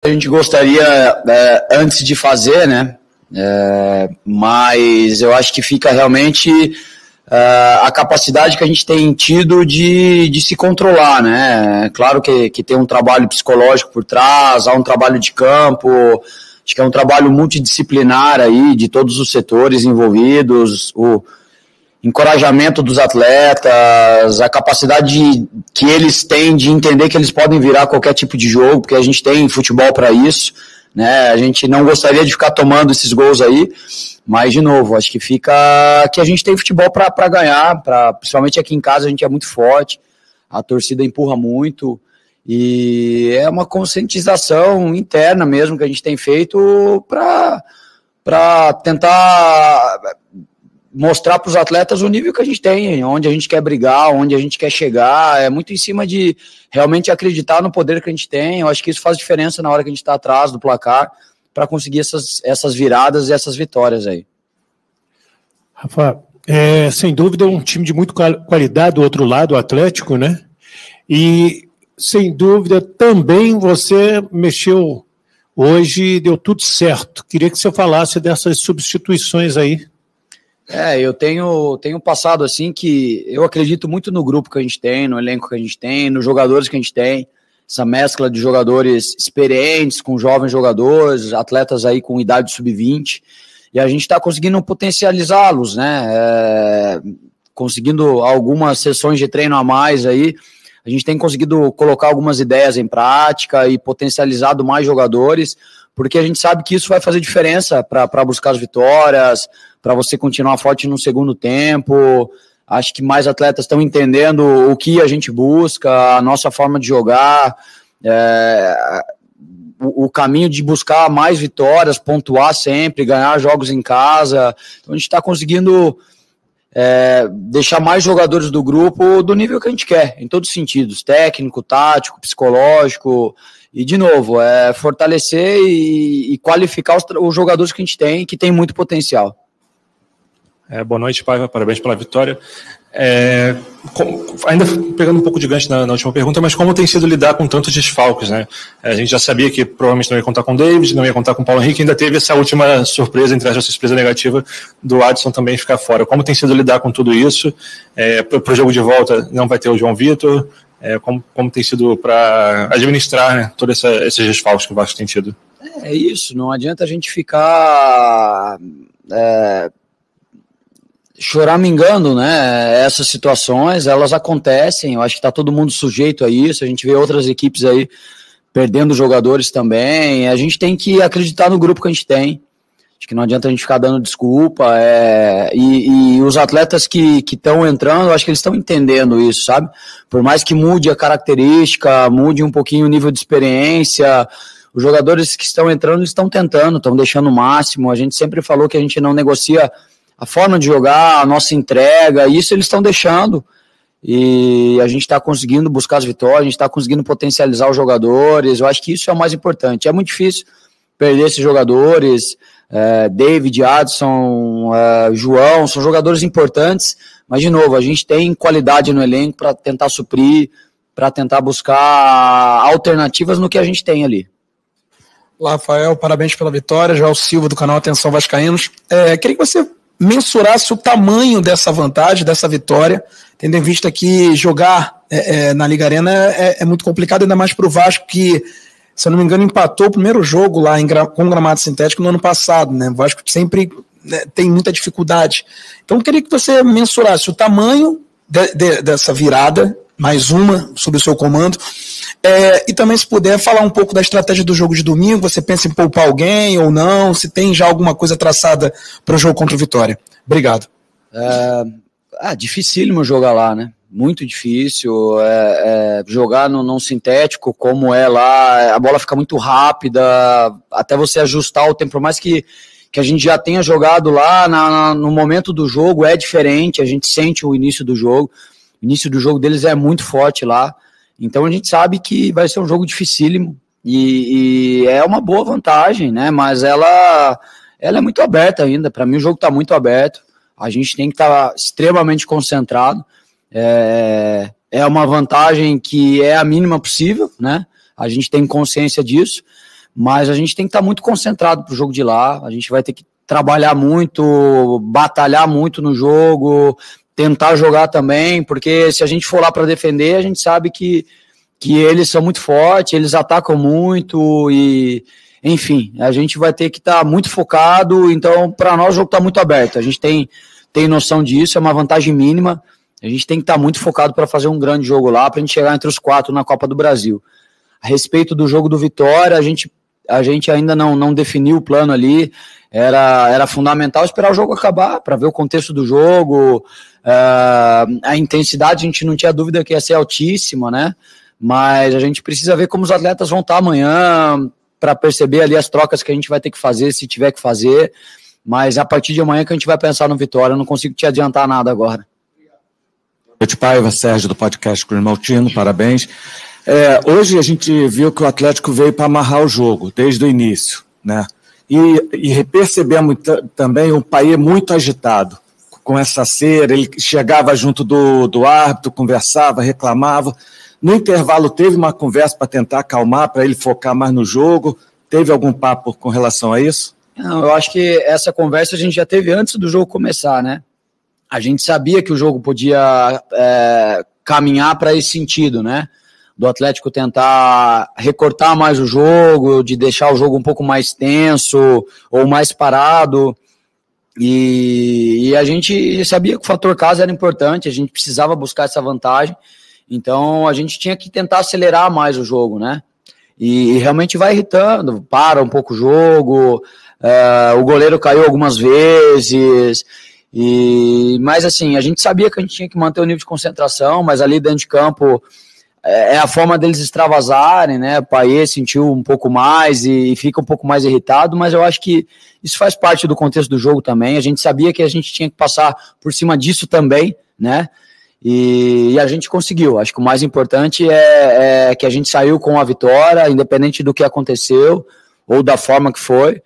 A gente gostaria antes de fazer, né? Mas eu acho que fica realmente a capacidade que a gente tem tido de se controlar, né? Claro que tem um trabalho psicológico por trás, há um trabalho de campo, acho que é um trabalho multidisciplinar aí, de todos os setores envolvidos, o encorajamento dos atletas, a capacidade que eles têm de entender que eles podem virar qualquer tipo de jogo, porque a gente tem futebol para isso, né? A gente não gostaria de ficar tomando esses gols aí, mas, de novo, acho que fica que a gente tem futebol para ganhar, principalmente aqui em casa a gente é muito forte, a torcida empurra muito, e é uma conscientização interna mesmo que a gente tem feito para tentar mostrar para os atletas o nível que a gente tem, onde a gente quer brigar, onde a gente quer chegar, é muito em cima de realmente acreditar no poder que a gente tem. Eu acho que isso faz diferença na hora que a gente está atrás do placar para conseguir essas viradas e essas vitórias aí. Rafa, sem dúvida é um time de muita qualidade do outro lado, o Atlético, né? E sem dúvida também você mexeu hoje, deu tudo certo. Queria que você falasse dessas substituições aí. Eu tenho passado assim que eu acredito muito no grupo que a gente tem, no elenco que a gente tem, nos jogadores que a gente tem, essa mescla de jogadores experientes com jovens jogadores, atletas aí com idade sub-20, e a gente está conseguindo potencializá-los, né? Conseguindo algumas sessões de treino a mais aí, a gente tem conseguido colocar algumas ideias em prática e potencializado mais jogadores, porque a gente sabe que isso vai fazer diferença para buscar as vitórias, para você continuar forte no segundo tempo. Acho que mais atletas estão entendendo o que a gente busca, a nossa forma de jogar, o caminho de buscar mais vitórias, pontuar sempre, ganhar jogos em casa. Então a gente está conseguindo deixar mais jogadores do grupo do nível que a gente quer, em todos os sentidos, técnico, tático, psicológico. E, de novo, fortalecer e qualificar os jogadores que a gente tem, que tem muito potencial. Boa noite, Paiva, parabéns pela vitória. Ainda pegando um pouco de gancho na última pergunta, mas como tem sido lidar com tantos desfalques, né? A gente já sabia que provavelmente não ia contar com o David, não ia contar com o Paulo Henrique, ainda teve essa última surpresa, entre essa surpresa negativa, do Adson também ficar fora. Como tem sido lidar com tudo isso? Para o jogo de volta não vai ter o João Vitor, como tem sido para administrar, né, todos esses desfalques que o Vasco tem tido? É isso, não adianta a gente ficar choramingando, né? Essas situações, elas acontecem, eu acho que está todo mundo sujeito a isso, a gente vê outras equipes aí perdendo jogadores também, a gente tem que acreditar no grupo que a gente tem. Acho que não adianta a gente ficar dando desculpa, e os atletas que estão entrando, acho que eles estão entendendo isso, sabe? Por mais que mude a característica, mude um pouquinho o nível de experiência, os jogadores que estão entrando, eles estão tentando, estão deixando o máximo. A gente sempre falou que a gente não negocia a forma de jogar, a nossa entrega, isso eles estão deixando, e a gente está conseguindo buscar as vitórias, a gente está conseguindo potencializar os jogadores. Eu acho que isso é o mais importante. É muito difícil perder esses jogadores, David, Adson, João, são jogadores importantes, mas, de novo, a gente tem qualidade no elenco para tentar suprir, para tentar buscar alternativas no que a gente tem ali. Olá, Rafael, parabéns pela vitória. João Silva, do canal Atenção Vascaínos. Queria que você mensurasse o tamanho dessa vantagem, dessa vitória, tendo em vista que jogar na Liga Arena é muito complicado, ainda mais para o Vasco, que, se eu não me engano, empatou o primeiro jogo lá com gramado sintético no ano passado, né? O Vasco sempre tem muita dificuldade. Então, eu queria que você mensurasse o tamanho dessa virada, mais uma, sob o seu comando, e também, se puder, falar um pouco da estratégia do jogo de domingo. Você pensa em poupar alguém ou não? Se tem já alguma coisa traçada para o jogo contra o Vitória? Obrigado. Dificílimo jogar lá, né? Muito difícil. Jogar num sintético como é lá, a bola fica muito rápida, até você ajustar o tempo, por mais que a gente já tenha jogado lá, no momento do jogo é diferente, a gente sente o início do jogo. O início do jogo deles é muito forte lá. Então a gente sabe que vai ser um jogo dificílimo e é uma boa vantagem, né? Mas ela é muito aberta ainda. Para mim o jogo está muito aberto. A gente tem que estar extremamente concentrado. É uma vantagem que é a mínima possível, né? A gente tem consciência disso. mas a gente tem que estar muito concentrado para o jogo de lá, a gente vai ter que trabalhar muito, batalhar muito no jogo, tentar jogar também, porque se a gente for lá para defender, a gente sabe que eles são muito fortes, eles atacam muito e, enfim, a gente vai ter que estar muito focado, então para nós o jogo está muito aberto, a gente tem noção disso, é uma vantagem mínima, a gente tem que estar muito focado para fazer um grande jogo lá, para a gente chegar entre os 4 na Copa do Brasil. A respeito do jogo do Vitória, a gente ainda não definiu o plano ali, era fundamental esperar o jogo acabar, para ver o contexto do jogo, a intensidade a gente não tinha dúvida que ia ser altíssima, né? Mas a gente precisa ver como os atletas vão estar amanhã, para perceber ali as trocas que a gente vai ter que fazer, se tiver que fazer, mas a partir de amanhã que a gente vai pensar no Vitória, eu não consigo te adiantar nada agora. Boa noite, Paiva, Sérgio do podcast Cruz Maltino, parabéns. Hoje a gente viu que o Atlético veio para amarrar o jogo, desde o início, né? E percebemos também um Paiva muito agitado, com essa cera, ele chegava junto do árbitro, conversava, reclamava. No intervalo teve uma conversa para tentar acalmar, para ele focar mais no jogo? Teve algum papo com relação a isso? Não, eu acho que essa conversa a gente já teve antes do jogo começar, né? A gente sabia que o jogo podia caminhar para esse sentido, né? Do Atlético tentar recortar mais o jogo, de deixar o jogo um pouco mais tenso ou mais parado. E a gente sabia que o fator casa era importante, a gente precisava buscar essa vantagem. Então a gente tinha que tentar acelerar mais o jogo, né? E realmente vai irritando, para um pouco o jogo, o goleiro caiu algumas vezes, mas assim, a gente sabia que a gente tinha que manter o nível de concentração, mas ali dentro de campo é a forma deles extravasarem, né? O Payet sentiu um pouco mais e fica um pouco mais irritado, mas eu acho que isso faz parte do contexto do jogo também, a gente sabia que a gente tinha que passar por cima disso também, né? E a gente conseguiu. Acho que o mais importante é que a gente saiu com a vitória, independente do que aconteceu ou da forma que foi,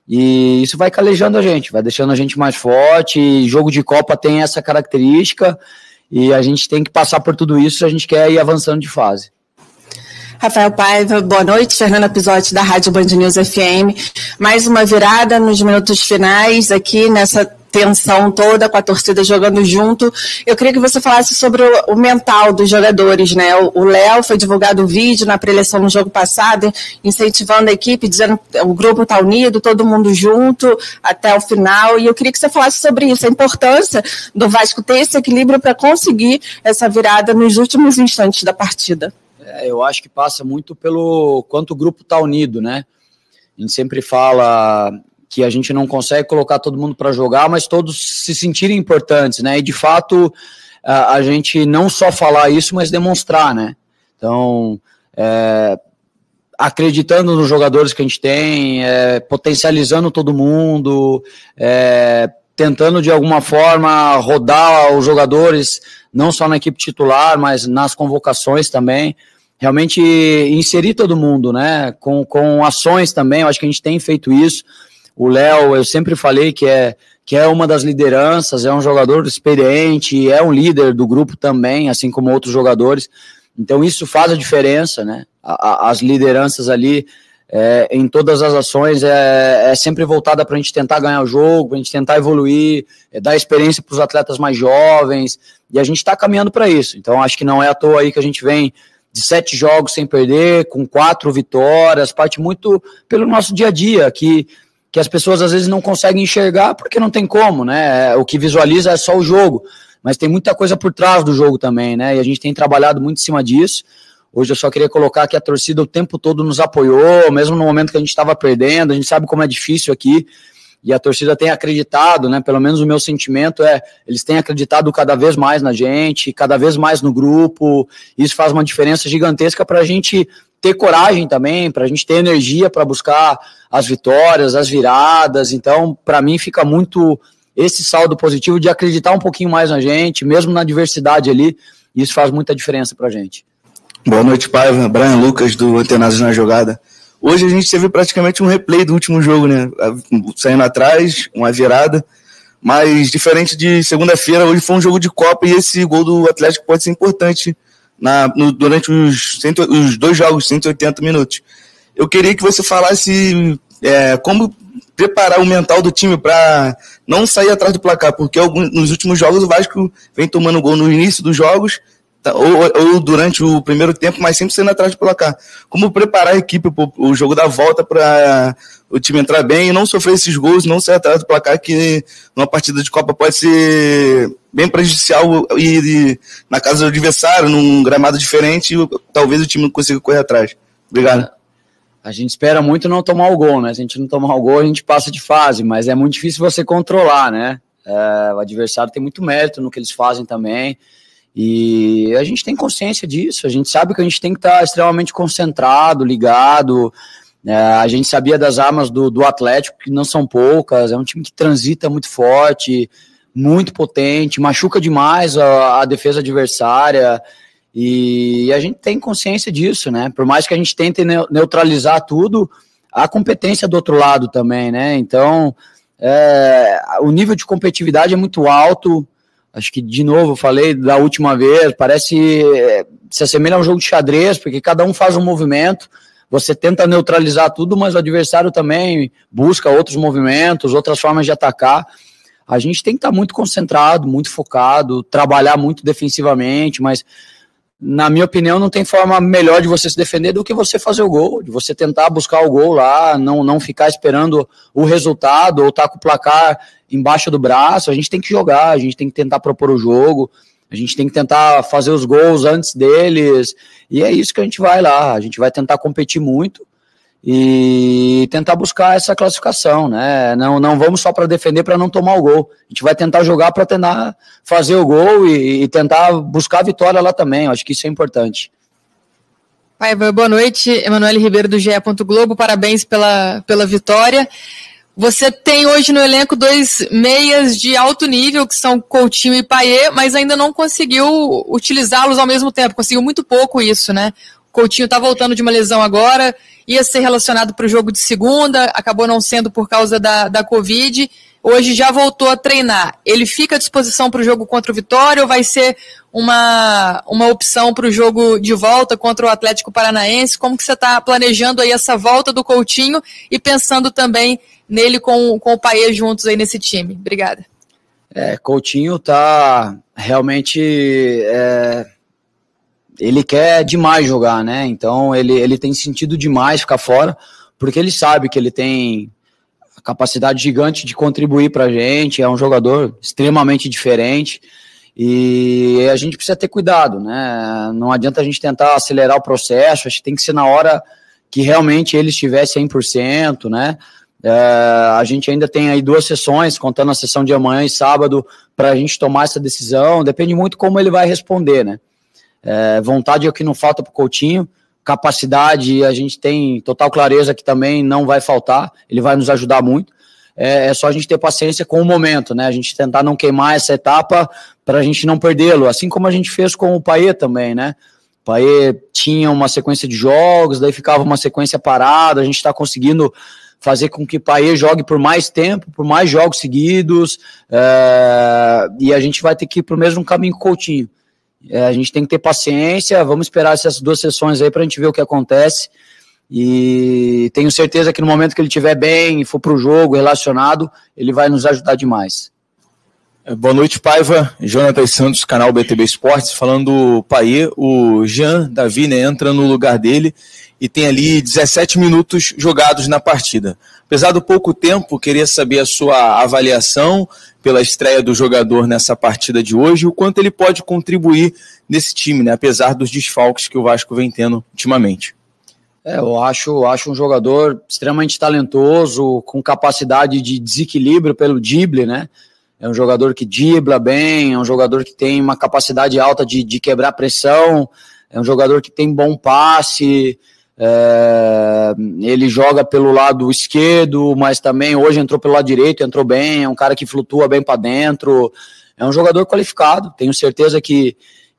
e isso vai calejando a gente, vai deixando a gente mais forte, e jogo de Copa tem essa característica e a gente tem que passar por tudo isso se a gente quer ir avançando de fase. Rafael Paiva, boa noite, Fernanda Pisotti da Rádio Band News FM, mais uma virada nos minutos finais aqui nessa tensão toda, com a torcida jogando junto. Eu queria que você falasse sobre o mental dos jogadores, né? O Léo, foi divulgado o vídeo na preleção no jogo passado, incentivando a equipe, dizendo que o grupo está unido, todo mundo junto até o final, e eu queria que você falasse sobre isso, a importância do Vasco ter esse equilíbrio para conseguir essa virada nos últimos instantes da partida. Eu acho que passa muito pelo quanto o grupo está unido, né? A gente sempre fala que a gente não consegue colocar todo mundo para jogar, mas todos se sentirem importantes, né? E de fato a gente não só falar isso, mas demonstrar, né? Então, acreditando nos jogadores que a gente tem, potencializando todo mundo, tentando de alguma forma rodar os jogadores, não só na equipe titular, mas nas convocações também. Realmente inserir todo mundo, né? Com ações também, eu acho que a gente tem feito isso. O Léo, eu sempre falei que é uma das lideranças, é um jogador experiente, é um líder do grupo também, assim como outros jogadores. Então isso faz a diferença, né? As lideranças ali, em todas as ações, é sempre voltada para a gente tentar ganhar o jogo, para a gente tentar evoluir, dar experiência para os atletas mais jovens, e a gente está caminhando para isso. Então acho que não é à toa aí que a gente vem de 7 jogos sem perder, com 4 vitórias, parte muito pelo nosso dia a dia, que as pessoas às vezes não conseguem enxergar porque não tem como, né? O que visualiza é só o jogo, mas tem muita coisa por trás do jogo também, né? E a gente tem trabalhado muito em cima disso. Hoje eu só queria colocar que a torcida o tempo todo nos apoiou, mesmo no momento que a gente estava perdendo, a gente sabe como é difícil aqui, e a torcida tem acreditado, né? Pelo menos o meu sentimento eles têm acreditado cada vez mais na gente, cada vez mais no grupo. Isso faz uma diferença gigantesca para a gente ter coragem também, para a gente ter energia para buscar as vitórias, as viradas. Então, para mim, fica muito esse saldo positivo de acreditar um pouquinho mais na gente, mesmo na adversidade ali, e isso faz muita diferença para a gente. Boa noite, Paiva. Brian Lucas, do Antenados na Jogada. Hoje a gente teve praticamente um replay do último jogo, né? Saindo atrás, uma virada, mas diferente de segunda-feira, hoje foi um jogo de Copa e esse gol do Atlético pode ser importante durante os 2 jogos, 180 minutos. eu queria que você falasse como preparar o mental do time para não sair atrás do placar, porque nos últimos jogos o Vasco vem tomando gol no início dos jogos, ou durante o primeiro tempo, mas sempre saindo atrás do placar. Como preparar a equipe para o jogo da volta para o time entrar bem e não sofrer esses gols, não sair atrás do placar, que numa partida de Copa pode ser bem prejudicial e na casa do adversário, num gramado diferente, talvez o time não consiga correr atrás. Obrigado. A gente espera muito não tomar o gol, né? Se a gente não tomar o gol, a gente passa de fase, mas é muito difícil você controlar, né? O adversário tem muito mérito no que eles fazem também, e a gente tem consciência disso, a gente sabe que a gente tem que estar extremamente concentrado, ligado. A gente sabia das armas do Atlético, que não são poucas, é um time que transita muito forte, muito potente, machuca demais a defesa adversária, e a gente tem consciência disso, né? Por mais que a gente tente neutralizar tudo, a competência do outro lado também, né? Então, o nível de competitividade é muito alto. Acho que, de novo, eu falei da última vez, se assemelha a um jogo de xadrez, porque cada um faz um movimento, você tenta neutralizar tudo, mas o adversário também busca outros movimentos, outras formas de atacar. A gente tem que estar muito concentrado, muito focado, trabalhar muito defensivamente, mas, na minha opinião, não tem forma melhor de você se defender do que você fazer o gol, de você tentar buscar o gol lá, não ficar esperando o resultado ou estar com o placar embaixo do braço. A gente tem que jogar, a gente tem que tentar propor o jogo, a gente tem que tentar fazer os gols antes deles, e é isso que a gente vai lá, a gente vai tentar competir muito e tentar buscar essa classificação, né? Não vamos só para defender, para não tomar o gol, a gente vai tentar jogar para tentar fazer o gol e tentar buscar a vitória lá também. Eu acho que isso é importante. Paiva, boa noite, Emanuele Ribeiro do GE. Globo, parabéns pela vitória. Você tem hoje no elenco 2 meias de alto nível, que são Coutinho e Payet, mas ainda não conseguiu utilizá-los ao mesmo tempo, conseguiu muito pouco isso, né? O Coutinho está voltando de uma lesão agora, ia ser relacionado para o jogo de segunda, acabou não sendo por causa da Covid, hoje já voltou a treinar. Ele fica à disposição para o jogo contra o Vitória ou vai ser uma opção para o jogo de volta contra o Atlético Paranaense? Como que você está planejando aí essa volta do Coutinho e pensando também nele com o Payet juntos aí nesse time? Obrigada. Coutinho tá realmente... ele quer demais jogar, né? Então ele tem sentido demais ficar fora, porque ele sabe que ele tem a capacidade gigante de contribuir pra gente, é um jogador extremamente diferente, e a gente precisa ter cuidado, né? Não adianta a gente tentar acelerar o processo, acho que tem que ser na hora que realmente ele estiver 100%, né? A gente ainda tem aí 2 sessões, contando a sessão de amanhã e sábado, para a gente tomar essa decisão. Depende muito como ele vai responder, né? Vontade é o que não falta para o Coutinho, capacidade a gente tem total clareza que também não vai faltar, ele vai nos ajudar muito. É só a gente ter paciência com o momento, né? A gente tentar não queimar essa etapa para a gente não perdê-lo, assim como a gente fez com o Payet também, né? O Payet tinha uma sequência de jogos, daí ficava uma sequência parada, a gente está conseguindo fazer com que o Payet jogue por mais tempo, por mais jogos seguidos, e a gente vai ter que ir para o mesmo caminho que o Coutinho. A gente tem que ter paciência, vamos esperar essas 2 sessões aí para a gente ver o que acontece, e tenho certeza que no momento que ele estiver bem e for para o jogo relacionado, ele vai nos ajudar demais. Boa noite, Paiva. Jonathan Santos, canal BTB Esportes. Falando do Payet, o Jean Davi, né, entra no lugar dele e tem ali 17 minutos jogados na partida. Apesar do pouco tempo, queria saber a sua avaliação pela estreia do jogador nessa partida de hoje, o quanto ele pode contribuir nesse time, né, apesar dos desfalques que o Vasco vem tendo ultimamente. Eu acho um jogador extremamente talentoso, com capacidade de desequilíbrio pelo drible, né? É um jogador que dribla bem, é um jogador que tem uma capacidade alta de quebrar pressão, é um jogador que tem bom passe, ele joga pelo lado esquerdo, mas também hoje entrou pelo lado direito, entrou bem, é um cara que flutua bem para dentro, é um jogador qualificado, tenho certeza que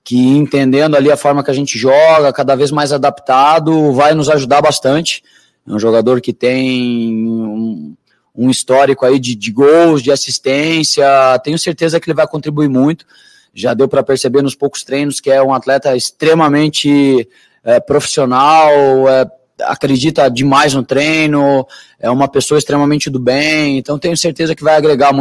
entendendo ali a forma que a gente joga, cada vez mais adaptado, vai nos ajudar bastante. É um jogador que tem um histórico aí de gols, de assistência, tenho certeza que ele vai contribuir muito, já deu para perceber nos poucos treinos que é um atleta extremamente profissional, acredita demais no treino, é uma pessoa extremamente do bem, então tenho certeza que vai agregar muito